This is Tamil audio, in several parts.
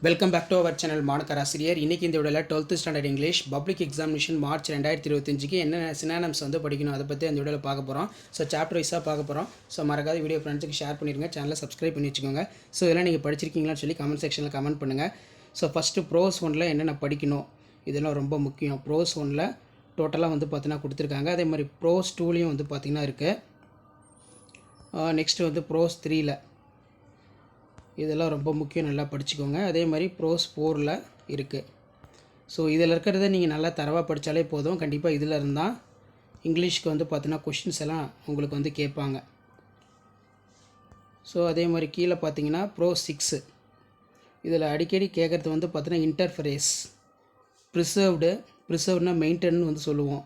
Welcome back to our channel மாணக்கர் ஆசிரியர். இன்றைக்கி இந்த வீடியோவில் 12th standard English public examination March 2025க்கு என்ன சினானம்ஸ் வந்து படிக்கணும் அதை பற்றி அந்த வீடியோவில் பார்க்க போகிறோம். ஸோ சாப்டர் வைஸாக பார்க்க போகிறோம். ஸோ மறக்காத வீடியோ ஃப்ரெண்ட்ஸுக்கு ஷேர் பண்ணிடுங்க, சேனலை சப்ஸ்கிரைப் பண்ணி வச்சுக்கோங்க. ஸோ இதெல்லாம் நீங்கள் படிச்சிருக்கீங்களான்னு சொல்லி கமெண்ட் செக்ஷனில் கமெண்ட் பண்ணுங்கள். ஸோ ஃபஸ்ட்டு ப்ரோஸ் 1ல் என்னென்ன படிக்கணும் இதெல்லாம் ரொம்ப முக்கியம். ப்ரோஸ் 1ல் டோட்டலாக வந்து பார்த்தீங்கன்னா கொடுத்துருக்காங்க. அதே மாதிரி ப்ரோஸ் 2லேயும் வந்து பார்த்திங்கன்னா இருக்குது. நெக்ஸ்ட்டு வந்து ப்ரோஸ் 3ல் இதெல்லாம் ரொம்ப முக்கியம், நல்லா படிச்சுக்கோங்க. அதே மாதிரி ப்ரோஸ் 4ல் இருக்குது. ஸோ இதில் இருக்கிறத நீங்கள் நல்லா தரவாக படித்தாலே போதும். கண்டிப்பாக இதில் இருந்தால் இங்கிலீஷ்க்கு வந்து பார்த்தீங்கன்னா கொஷின்ஸ் எல்லாம் உங்களுக்கு வந்து கேட்பாங்க. ஸோ அதே மாதிரி கீழே பார்த்தீங்கன்னா ப்ரோஸ் 6 இதில் அடிக்கடி கேட்குறது வந்து பார்த்தீங்கன்னா இன்டர்ஃபரேஸ், ப்ரிசர்வ்டுனா மெயின்டைன் வந்து சொல்லுவோம்.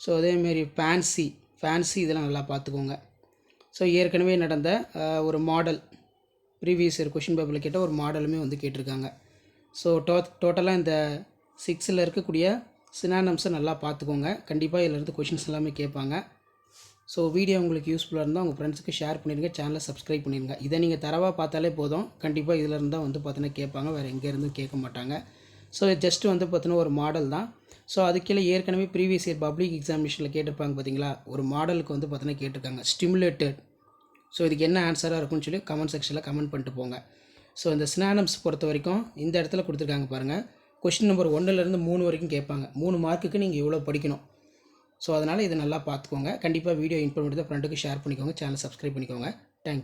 ஸோ அதேமாரி ஃபேன்சி இதெல்லாம் நல்லா பார்த்துக்கோங்க. ஸோ ஏற்கனவே நடந்த ஒரு மாடல் ப்ரீவியஸ் இயர் கொஷின் பேப்பரில் கேட்ட ஒரு மாடலுமே வந்து கேட்டிருக்காங்க. ஸோ டோட்டலாக இந்த 6ல் இருக்கக்கூடிய சினானம்ஸை நல்லா பார்த்துக்கோங்க. கண்டிப்பாக இதிலேருந்து கொஷின்ஸ் எல்லாமே கேட்பாங்க. ஸோ வீடியோ உங்களுக்கு யூஸ்ஃபுல்லாக இருந்தால் உங்கள் ஃப்ரெண்ட்ஸுக்கு ஷேர் பண்ணிடுங்க, சேனலை சப்ஸ்கிரைப் பண்ணிடுங்க. இதை நீங்கள் தரவாக பார்த்தாலே போதும். கண்டிப்பாக இதில் இருந்தால் வந்து பார்த்தீங்கன்னா கேட்பாங்க, வேறு எங்கேருந்தும் கேட்க மாட்டாங்க. ஸோ ஜஸ்ட்டு வந்து பார்த்தீங்கன்னா ஒரு மாடல் தான். ஸோ அதுக்கீழே ஏற்கனவே ப்ரீவியஸ் இயர் பப்ளிக் எக்ஸாமினேஷனில் கேட்டிருப்பாங்க பார்த்தீங்களா, ஒரு மாடலுக்கு வந்து பார்த்தீங்கன்னா கேட்டிருக்காங்க ஸ்டிமுலேட்டட். ஸோ இதுக்கு என்ன ஆன்சராக இருக்குன்னு சொல்லி கமெண்ட் செக்ஷனில் கமெண்ட் பண்ணிட்டு போங்க. ஸோ இந்த சினானம்ஸ் பொறுத்த வரைக்கும் இந்த இடத்துல கொடுத்துருக்காங்க பாருங்கள். கொஷின் நம்பர் 1லேருந்து 3 வரைக்கும் கேட்பாங்க. 3 மார்க்குக்கு நீங்கள் இவ்வளோ படிக்கணும். ஸோ அதனால் இதை நல்லா பார்த்துக்கோங்க. கண்டிப்பாக வீடியோ இன்ஃபர்மேட்டிவ் ஃப்ரெண்டுக்கு ஷேர் பண்ணிக்கோங்க, சேனல் சப்ஸ்கிரைப் பண்ணிக்கோங்க. தேங்க்யூ.